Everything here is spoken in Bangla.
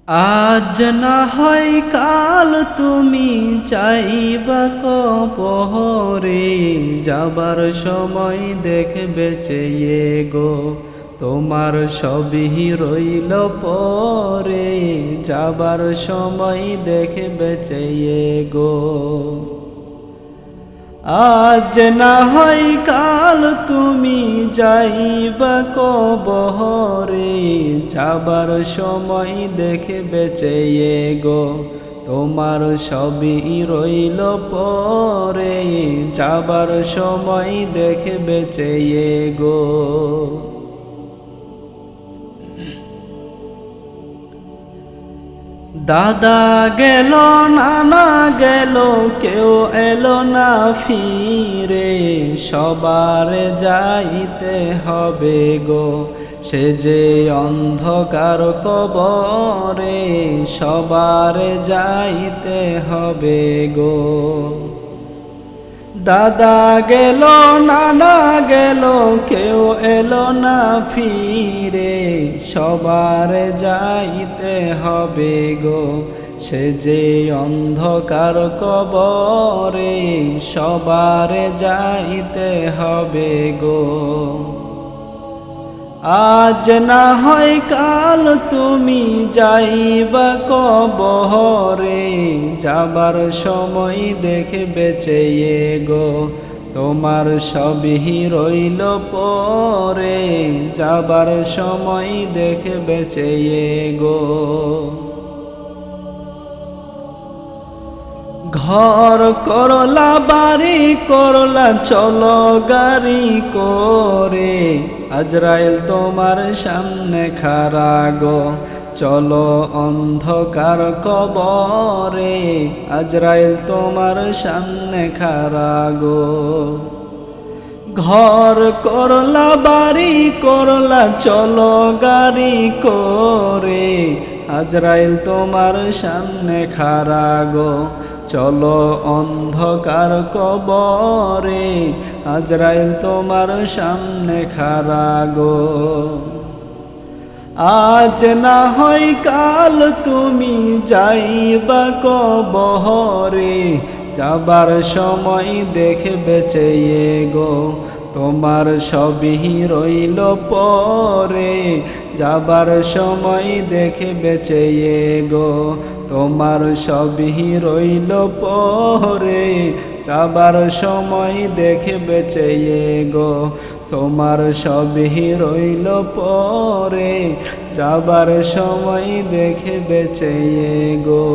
আজ না হয় কাল তুমি চাইবা কবরে, যাবার সময় দেখবে চেয়ে গো তোমার সবই রইল পরে, যাবার সময় দেখবে চেয়ে গো। আজ না হয় কাল তুমি যাইবা কবরে, যাবার সময় দেখবে চেয়ে গো তোমার সবই রইল পরে, যাবার সময় দেখবে চেয়ে গো। দাদা গেল নানা গেল কেউ এলো না ফিরে, সবার যাইতে হবে গো সে যে অন্ধকার কবরে, সবার যাইতে হবে গো। দাদা গেল নানা গেল কেউ এলো না ফিরে, সবার যাইতে হবে গো সে যে অন্ধকার কবরে, সবার যাইতে হবে গো। আজ না হয় কাল তুমি যাইবা কবরে, যাবার সময় দেখবে চেয়ে গো তোমার সবই রইল পরে, যাবার সময় দেখবে চেয়ে গো। ঘর করলা বাড়ি করলা চলো গাড়ি করে, আজরাইল তোমার সামনে খাড়া গো চলো অন্ধকার কবরে, আজরাইল তোমার সামনে খাড়া গো। ঘর করলা বাড়ি করলা চলো গাড়ি করে, আজরাইল তোমার সামনে খাড়া গো চলো অন্ধকার কবরে, আজরাইল তোমার সামনে খাড়া গো। আজ না হয় কাল তুমি যাইবা কবরে, যাবার সময় দেখবে চেয়ে গো তোমার সবই রইল পরে, যাবার সময় দেখবে চেয়ে গো তোমার সবই রইল পরে, যাবার সময় দেখবে চেয়ে গো তোমার সবই রইল পরে, যাবার সময় দেখবে চেয়ে গো।